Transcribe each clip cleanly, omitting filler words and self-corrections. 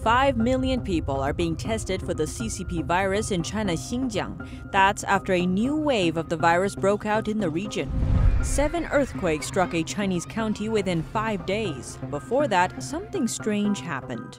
5 million people are being tested for the CCP virus in China's Xinjiang. That's after a new wave of the virus broke out in the region. 7 earthquakes struck a Chinese county within 5 days. Before that, something strange happened.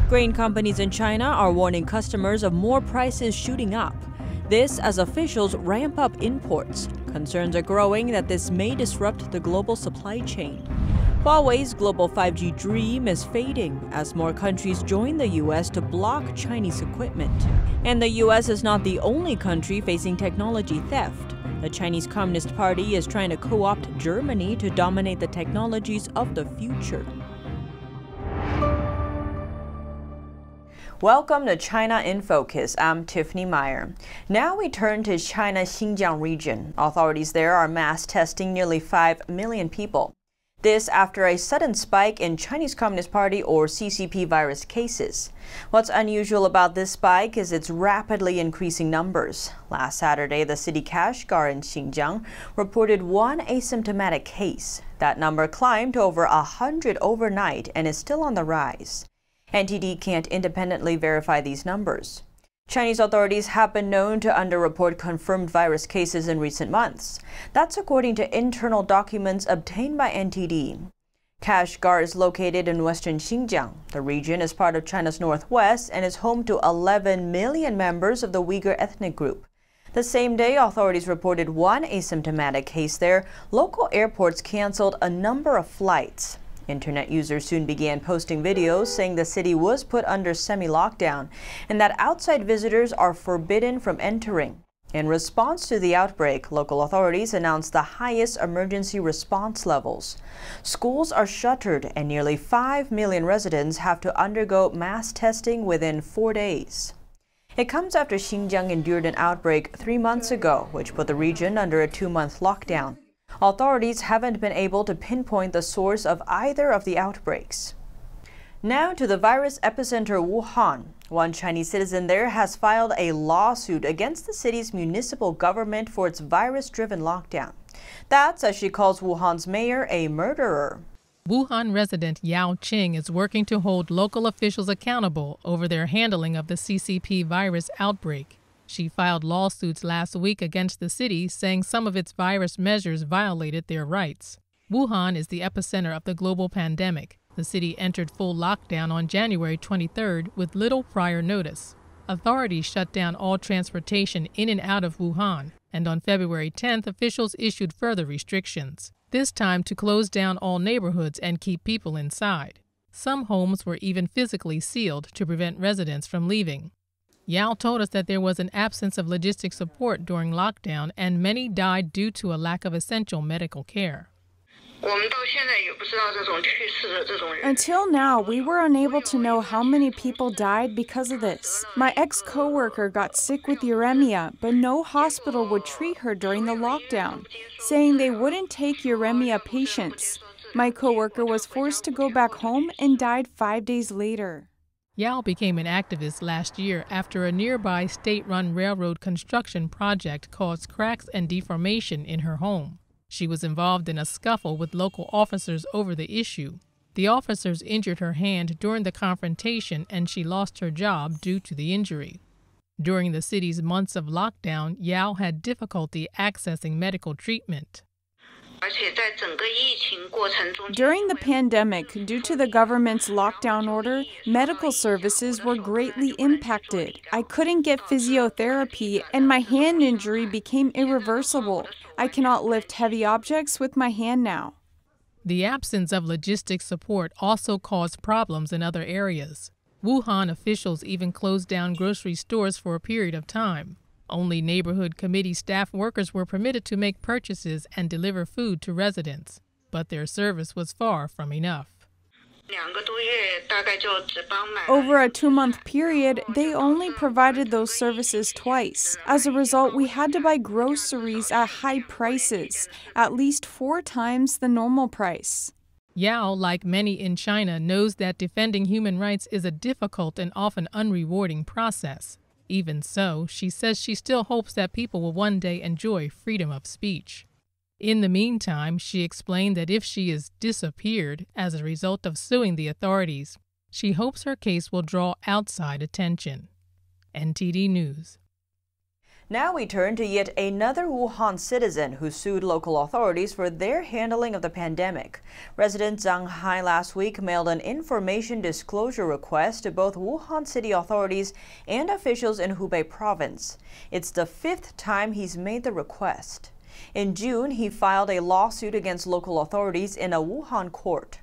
Grain companies in China are warning customers of more prices shooting up. This as officials ramp up imports. Concerns are growing that this may disrupt the global supply chain. Huawei's global 5G dream is fading as more countries join the U.S. to block Chinese equipment. And the U.S. is not the only country facing technology theft. The Chinese Communist Party is trying to co-opt Germany to dominate the technologies of the future. Welcome to China in Focus. I'm Tiffany Meyer. Now we turn to China's Xinjiang region. Authorities there are mass testing nearly 5 million people. This after a sudden spike in Chinese Communist Party or CCP virus cases. What's unusual about this spike is its rapidly increasing numbers. Last Saturday, the city Kashgar in Xinjiang reported 1 asymptomatic case. That number climbed to over 100 overnight and is still on the rise. NTD can't independently verify these numbers. Chinese authorities have been known to underreport confirmed virus cases in recent months. That's according to internal documents obtained by NTD. Kashgar is located in western Xinjiang. The region is part of China's northwest and is home to 11 million members of the Uyghur ethnic group. The same day, authorities reported 1 asymptomatic case there. Local airports canceled a number of flights. Internet users soon began posting videos saying the city was put under semi-lockdown and that outside visitors are forbidden from entering. In response to the outbreak, local authorities announced the highest emergency response levels. Schools are shuttered and nearly 5 million residents have to undergo mass testing within 4 days. It comes after Xinjiang endured an outbreak 3 months ago, which put the region under a 2-month lockdown. Authorities haven't been able to pinpoint the source of either of the outbreaks. Now to the virus epicenter Wuhan. One Chinese citizen there has filed a lawsuit against the city's municipal government for its virus-driven lockdown. That's as she calls Wuhan's mayor a murderer. Wuhan resident Yao Qing is working to hold local officials accountable over their handling of the CCP virus outbreak. She filed lawsuits last week against the city, saying some of its virus measures violated their rights. Wuhan is the epicenter of the global pandemic. The city entered full lockdown on January 23rd with little prior notice. Authorities shut down all transportation in and out of Wuhan, and on February 10th, officials issued further restrictions, this time to close down all neighborhoods and keep people inside. Some homes were even physically sealed to prevent residents from leaving. Yao told us that there was an absence of logistic support during lockdown and many died due to a lack of essential medical care. Until now, we were unable to know how many people died because of this. My ex-coworker got sick with uremia, but no hospital would treat her during the lockdown, saying they wouldn't take uremia patients. My coworker was forced to go back home and died 5 days later. Yao became an activist last year after a nearby state-run railroad construction project caused cracks and deformation in her home. She was involved in a scuffle with local officers over the issue. The officers injured her hand during the confrontation and she lost her job due to the injury. During the city's months of lockdown, Yao had difficulty accessing medical treatment. During the pandemic, due to the government's lockdown order, medical services were greatly impacted. I couldn't get physiotherapy and my hand injury became irreversible. I cannot lift heavy objects with my hand now. The absence of logistic support also caused problems in other areas. Wuhan officials even closed down grocery stores for a period of time. Only neighborhood committee staff workers were permitted to make purchases and deliver food to residents, but their service was far from enough. Over a 2-month period, they only provided those services twice. As a result, we had to buy groceries at high prices, at least 4 times the normal price. Yao, like many in China, knows that defending human rights is a difficult and often unrewarding process. Even so, she says she still hopes that people will one day enjoy freedom of speech. In the meantime, she explained that if she is disappeared as a result of suing the authorities, She hopes her case will draw outside attention. NTD News. Now we turn to yet another Wuhan citizen who sued local authorities for their handling of the pandemic. Resident Zhang Hai last week mailed an information disclosure request to both Wuhan city authorities and officials in Hubei province. It's the 5th time he's made the request. In June, he filed a lawsuit against local authorities in a Wuhan court.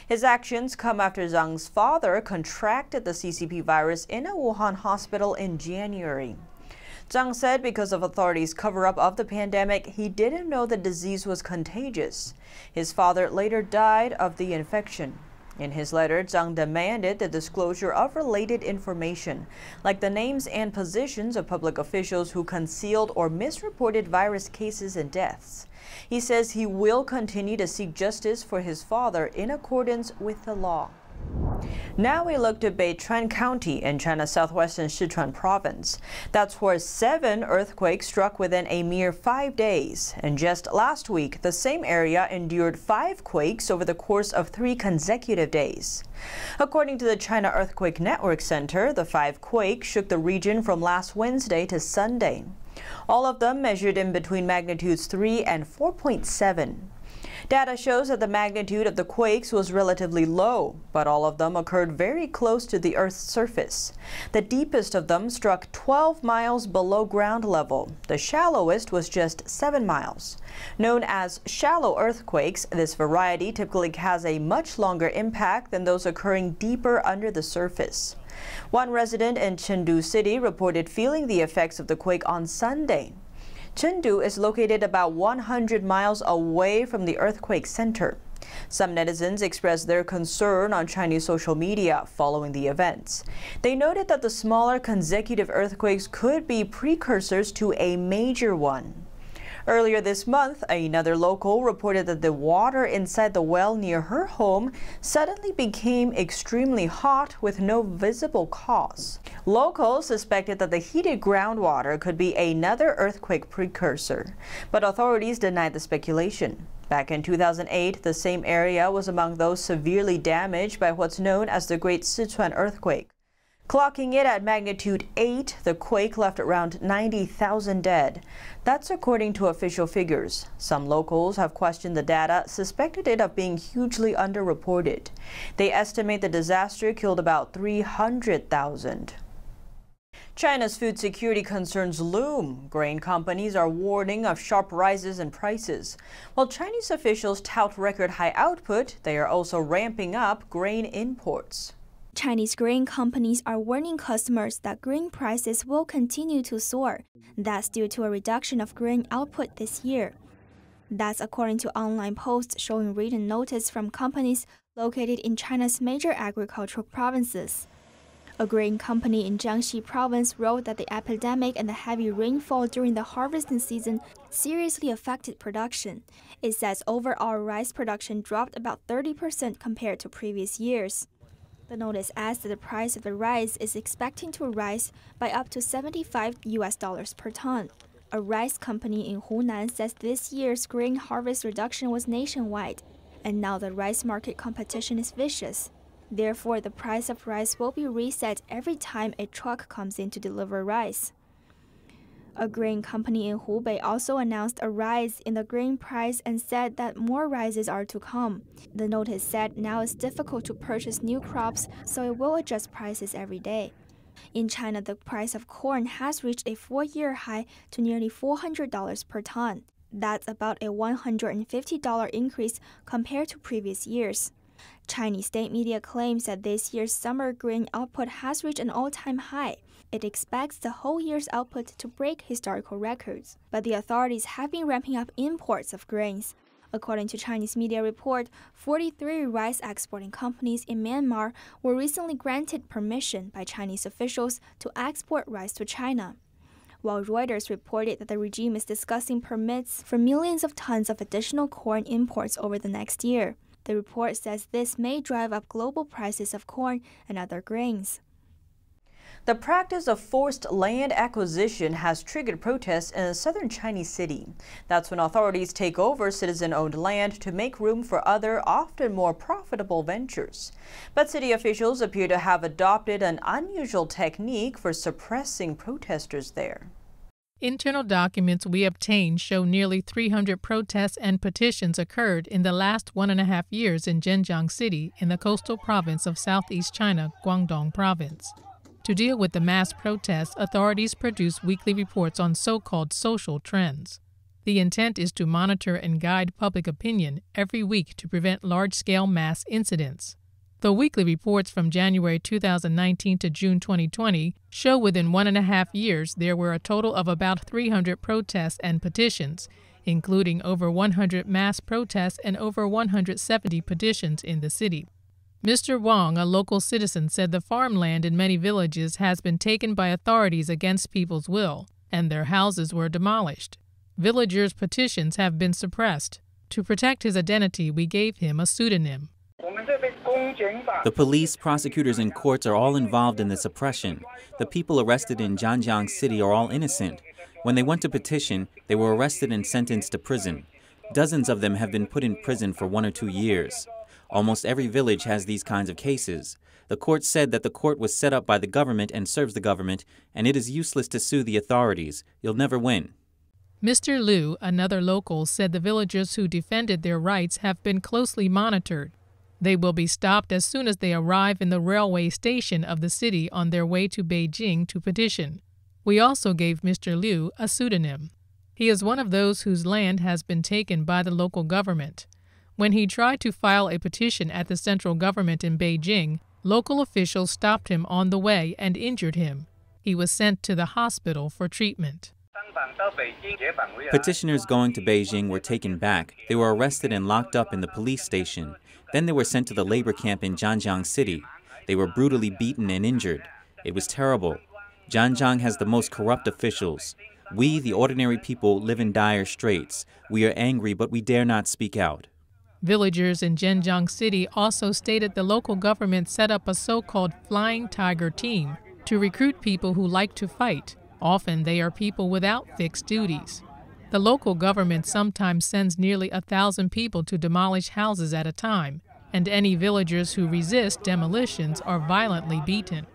His actions come after Zhang's father contracted the CCP virus in a Wuhan hospital in January. Zhang said because of authorities' cover-up of the pandemic, he didn't know the disease was contagious. His father later died of the infection. In his letter, Zhang demanded the disclosure of related information, like the names and positions of public officials who concealed or misreported virus cases and deaths. He says he will continue to seek justice for his father in accordance with the law. Now we look to Beichuan County in China's southwestern Sichuan province. That's where 7 earthquakes struck within a mere 5 days. And just last week, the same area endured 5 quakes over the course of 3 consecutive days. According to the China Earthquake Network Center, the 5 quakes shook the region from last Wednesday to Sunday. All of them measured in between magnitudes 3 and 4.7. Data shows that the magnitude of the quakes was relatively low, but all of them occurred very close to the Earth's surface. The deepest of them struck 12 miles below ground level. The shallowest was just 7 miles. Known as shallow earthquakes, this variety typically has a much longer impact than those occurring deeper under the surface. One resident in Chengdu City reported feeling the effects of the quake on Sunday. Chengdu is located about 100 miles away from the earthquake center. Some netizens expressed their concern on Chinese social media following the events. They noted that the smaller consecutive earthquakes could be precursors to a major one. Earlier this month, another local reported that the water inside the well near her home suddenly became extremely hot with no visible cause. Locals suspected that the heated groundwater could be another earthquake precursor, but authorities denied the speculation. Back in 2008, the same area was among those severely damaged by what's known as the Great Sichuan Earthquake. Clocking it at magnitude 8, the quake left around 90,000 dead. That's according to official figures. Some locals have questioned the data, suspected it of being hugely underreported. They estimate the disaster killed about 300,000. China's food security concerns loom. Grain companies are warning of sharp rises in prices. While Chinese officials tout record high output, they are also ramping up grain imports. Chinese grain companies are warning customers that grain prices will continue to soar. That's due to a reduction of grain output this year. That's according to online posts showing written notice from companies located in China's major agricultural provinces. A grain company in Jiangxi province wrote that the epidemic and the heavy rainfall during the harvesting season seriously affected production. It says overall rice production dropped about 30% compared to previous years. The notice adds that the price of the rice is expecting to rise by up to $75 per ton. A rice company in Hunan says this year's grain harvest reduction was nationwide, and now the rice market competition is vicious. Therefore, the price of rice will be reset every time a truck comes in to deliver rice. A grain company in Hubei also announced a rise in the grain price and said that more rises are to come. The notice said now it's difficult to purchase new crops, so it will adjust prices every day. In China, the price of corn has reached a 4-year high to nearly $400 per ton. That's about a $150 increase compared to previous years. Chinese state media claims that this year's summer grain output has reached an all-time high. It expects the whole year's output to break historical records, but the authorities have been ramping up imports of grains. According to Chinese media report, 43 rice exporting companies in Myanmar were recently granted permission by Chinese officials to export rice to China, while Reuters reported that the regime is discussing permits for millions of tons of additional corn imports over the next year. The report says this may drive up global prices of corn and other grains. The practice of forced land acquisition has triggered protests in a southern Chinese city. That's when authorities take over citizen-owned land to make room for other, often more profitable ventures. But city officials appear to have adopted an unusual technique for suppressing protesters there. Internal documents we obtained show nearly 300 protests and petitions occurred in the last 1.5 years in Xinjiang City in the coastal province of southeast China, Guangdong Province. To deal with the mass protests, authorities produce weekly reports on so-called social trends. The intent is to monitor and guide public opinion every week to prevent large-scale mass incidents. The weekly reports from January 2019 to June 2020 show within 1.5 years there were a total of about 300 protests and petitions, including over 100 mass protests and over 170 petitions in the city. Mr. Wang, a local citizen, said the farmland in many villages has been taken by authorities against people's will, and their houses were demolished. Villagers' petitions have been suppressed. To protect his identity, we gave him a pseudonym. The police, prosecutors, and courts are all involved in the suppression. The people arrested in Xinjiang City are all innocent. When they went to petition, they were arrested and sentenced to prison. Dozens of them have been put in prison for 1 or 2 years. Almost every village has these kinds of cases. The court said that the court was set up by the government and serves the government, and it is useless to sue the authorities. You'll never win. Mr. Liu, another local, said the villagers who defended their rights have been closely monitored. They will be stopped as soon as they arrive in the railway station of the city on their way to Beijing to petition. We also gave Mr. Liu a pseudonym. He is one of those whose land has been taken by the local government. When he tried to file a petition at the central government in Beijing, local officials stopped him on the way and injured him. He was sent to the hospital for treatment. Petitioners going to Beijing were taken back. They were arrested and locked up in the police station. Then they were sent to the labor camp in Xinjiang City. They were brutally beaten and injured. It was terrible. Xinjiang has the most corrupt officials. We, the ordinary people, live in dire straits. We are angry, but we dare not speak out. Villagers in Xinjiang City also stated the local government set up a so-called flying tiger team to recruit people who like to fight. Often they are people without fixed duties. The local government sometimes sends nearly 1,000 people to demolish houses at a time, and any villagers who resist demolitions are violently beaten.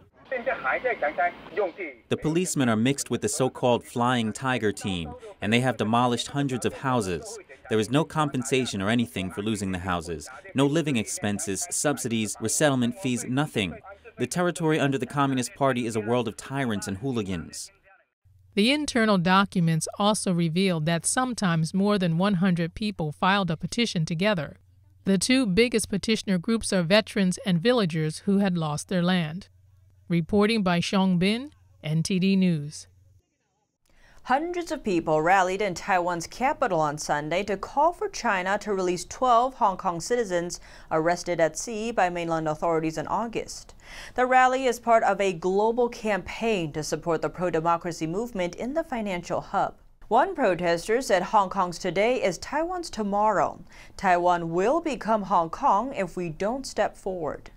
The policemen are mixed with the so-called flying tiger team, and they have demolished hundreds of houses. There is no compensation or anything for losing the houses, no living expenses, subsidies, resettlement fees, nothing. The territory under the Communist Party is a world of tyrants and hooligans. The internal documents also revealed that sometimes more than 100 people filed a petition together. The two biggest petitioner groups are veterans and villagers who had lost their land. Reporting by Xiong Bin, NTD News. Hundreds of people rallied in Taiwan's capital on Sunday to call for China to release 12 Hong Kong citizens arrested at sea by mainland authorities in August. The rally is part of a global campaign to support the pro-democracy movement in the financial hub. One protester said Hong Kong's today is Taiwan's tomorrow. Taiwan will become Hong Kong if we don't step forward.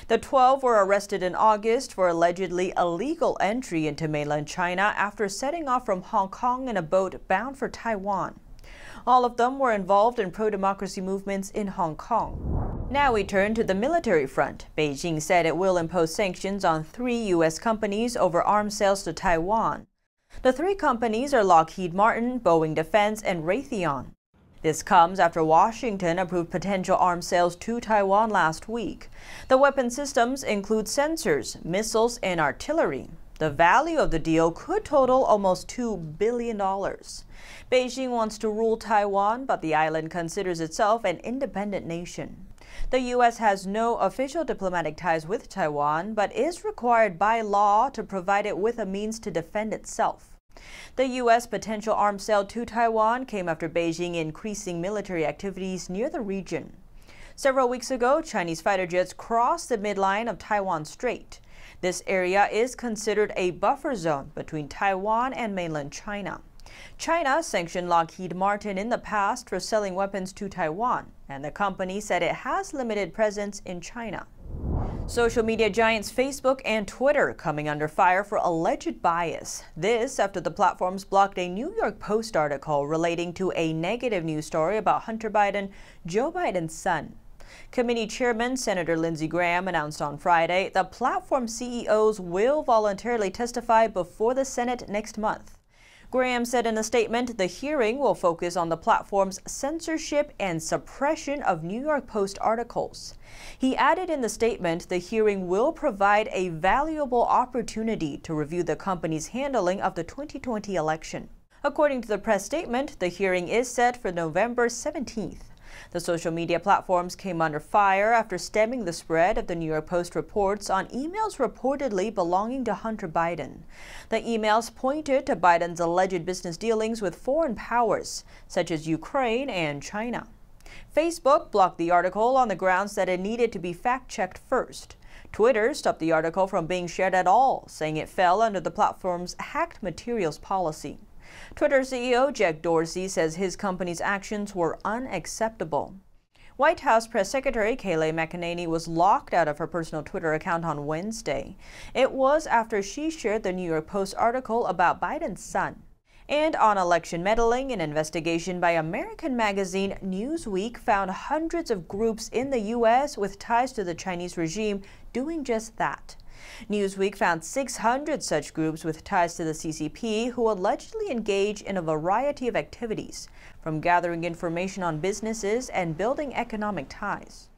The 12 were arrested in August for allegedly illegal entry into mainland China after setting off from Hong Kong in a boat bound for Taiwan. All of them were involved in pro-democracy movements in Hong Kong. Now we turn to the military front. Beijing said it will impose sanctions on 3 U.S. companies over arms sales to Taiwan. The 3 companies are Lockheed Martin, Boeing Defense, and Raytheon. This comes after Washington approved potential arms sales to Taiwan last week. The weapon systems include sensors, missiles, and artillery. The value of the deal could total almost $2 billion. Beijing wants to rule Taiwan, but the island considers itself an independent nation. The U.S. has no official diplomatic ties with Taiwan, but is required by law to provide it with a means to defend itself. The U.S. potential arms sale to Taiwan came after Beijing increasing military activities near the region. Several weeks ago, Chinese fighter jets crossed the midline of Taiwan Strait. This area is considered a buffer zone between Taiwan and mainland China. China sanctioned Lockheed Martin in the past for selling weapons to Taiwan, and the company said it has limited presence in China. Social media giants Facebook and Twitter coming under fire for alleged bias. This after the platforms blocked a New York Post article relating to a negative news story about Hunter Biden, Joe Biden's son. Committee Chairman Senator Lindsey Graham announced on Friday the platform CEOs will voluntarily testify before the Senate next month. Graham said in a statement the hearing will focus on the platform's censorship and suppression of New York Post articles. He added in the statement the hearing will provide a valuable opportunity to review the company's handling of the 2020 election. According to the press statement, the hearing is set for November 17th. The social media platforms came under fire after stemming the spread of the New York Post reports on emails reportedly belonging to Hunter Biden. The emails pointed to Biden's alleged business dealings with foreign powers, such as Ukraine and China. Facebook blocked the article on the grounds that it needed to be fact-checked first. Twitter stopped the article from being shared at all, saying it fell under the platform's hacked materials policy. Twitter CEO Jack Dorsey says his company's actions were unacceptable. White House Press Secretary Kayleigh McEnany was locked out of her personal Twitter account on Wednesday. It was after she shared the New York Post article about Biden's son. And on election meddling, an investigation by American magazine Newsweek found hundreds of groups in the U.S. with ties to the Chinese regime doing just that. Newsweek found 600 such groups with ties to the CCP who allegedly engage in a variety of activities, from gathering information on businesses and building economic ties.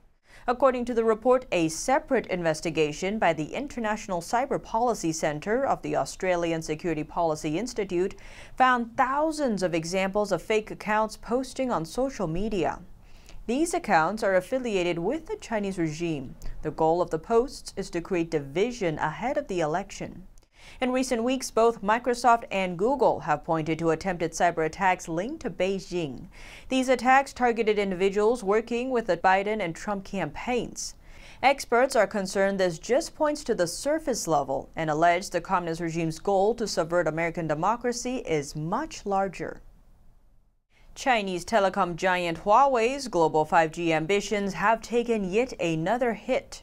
According to the report, a separate investigation by the International Cyber Policy Center of the Australian Security Policy Institute found thousands of examples of fake accounts posting on social media. These accounts are affiliated with the Chinese regime. The goal of the posts is to create division ahead of the election. In recent weeks, both Microsoft and Google have pointed to attempted cyber attacks linked to Beijing. These attacks targeted individuals working with the Biden and Trump campaigns. Experts are concerned this just points to the surface level and allege the communist regime's goal to subvert American democracy is much larger. Chinese telecom giant Huawei's global 5G ambitions have taken yet another hit.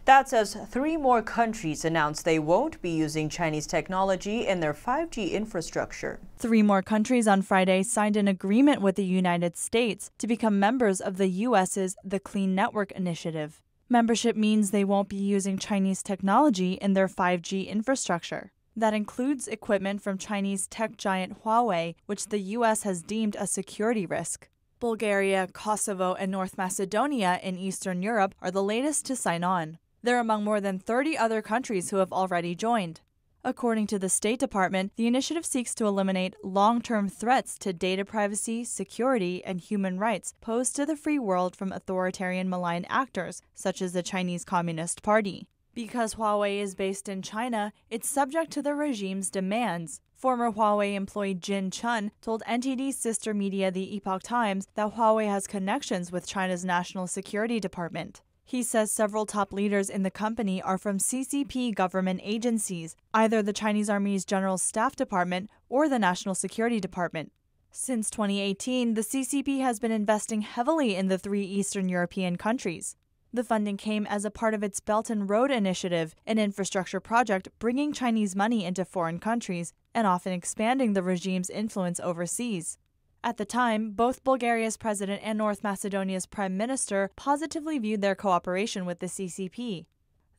That's as 3 more countries announced they won't be using Chinese technology in their 5G infrastructure. 3 more countries on Friday signed an agreement with the United States to become members of the U.S.'s The Clean Network Initiative. Membership means they won't be using Chinese technology in their 5G infrastructure. That includes equipment from Chinese tech giant Huawei, which the U.S. has deemed a security risk. Bulgaria, Kosovo, and North Macedonia in Eastern Europe are the latest to sign on. They're among more than 30 other countries who have already joined. According to the State Department, the initiative seeks to eliminate long-term threats to data privacy, security, and human rights posed to the free world from authoritarian malign actors, such as the Chinese Communist Party. Because Huawei is based in China, it's subject to the regime's demands. Former Huawei employee Jin Chun told NTD's sister media The Epoch Times that Huawei has connections with China's National Security Department. He says several top leaders in the company are from CCP government agencies, either the Chinese Army's General Staff Department or the National Security Department. Since 2018, the CCP has been investing heavily in the 3 Eastern European countries. The funding came as a part of its Belt and Road Initiative, an infrastructure project bringing Chinese money into foreign countries and often expanding the regime's influence overseas. At the time, both Bulgaria's president and North Macedonia's prime minister positively viewed their cooperation with the CCP.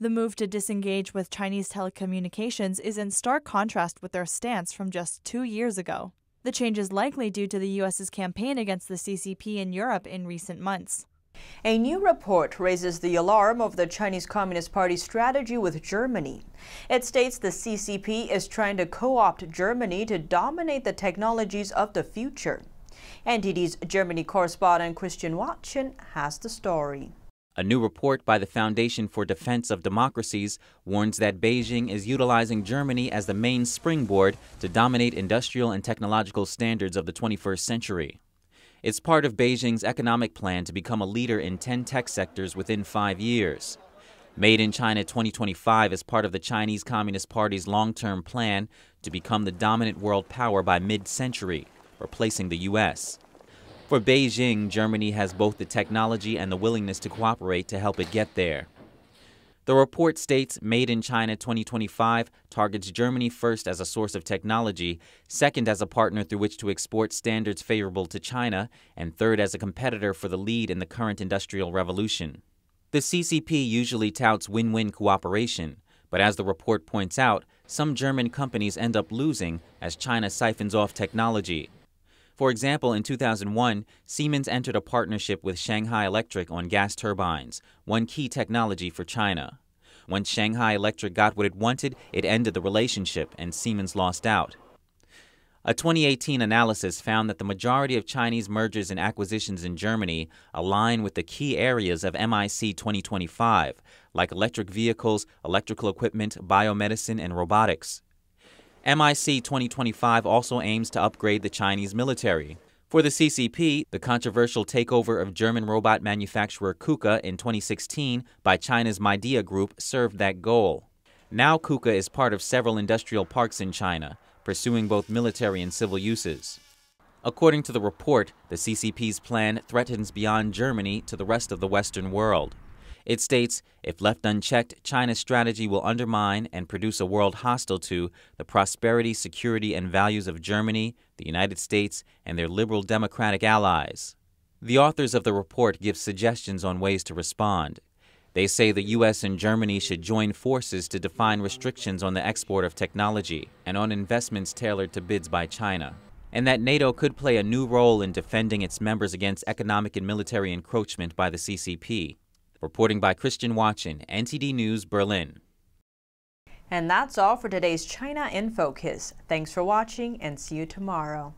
The move to disengage with Chinese telecommunications is in stark contrast with their stance from just 2 years ago. The change is likely due to the U.S.'s campaign against the CCP in Europe in recent months. A new report raises the alarm over the Chinese Communist Party's strategy with Germany. It states the CCP is trying to co-opt Germany to dominate the technologies of the future. NTD's Germany correspondent Christian Watson has the story. A new report by the Foundation for Defense of Democracies warns that Beijing is utilizing Germany as the main springboard to dominate industrial and technological standards of the 21st century. It's part of Beijing's economic plan to become a leader in 10 tech sectors within 5 years. Made in China 2025 is part of the Chinese Communist Party's long-term plan to become the dominant world power by mid-century, replacing the U.S. For Beijing, Germany has both the technology and the willingness to cooperate to help it get there. The report states Made in China 2025 targets Germany first as a source of technology, second as a partner through which to export standards favorable to China, and third as a competitor for the lead in the current industrial revolution. The CCP usually touts win-win cooperation, but as the report points out, some German companies end up losing as China siphons off technology. For example, in 2001, Siemens entered a partnership with Shanghai Electric on gas turbines, one key technology for China. Once Shanghai Electric got what it wanted, it ended the relationship and Siemens lost out. A 2018 analysis found that the majority of Chinese mergers and acquisitions in Germany align with the key areas of MIC 2025, like electric vehicles, electrical equipment, biomedicine, and robotics. MIC 2025 also aims to upgrade the Chinese military. For the CCP, the controversial takeover of German robot manufacturer KUKA in 2016 by China's Midea Group served that goal. Now KUKA is part of several industrial parks in China, pursuing both military and civil uses. According to the report, the CCP's plan threatens beyond Germany to the rest of the Western world. It states, if left unchecked, China's strategy will undermine and produce a world hostile to the prosperity, security, and values of Germany, the United States, and their liberal democratic allies. The authors of the report give suggestions on ways to respond. They say the U.S. and Germany should join forces to define restrictions on the export of technology and on investments tailored to bids by China, and that NATO could play a new role in defending its members against economic and military encroachment by the CCP. Reporting by Christian Watchin, NTD News, Berlin. And that's all for today's China in Focus. Thanks for watching and see you tomorrow.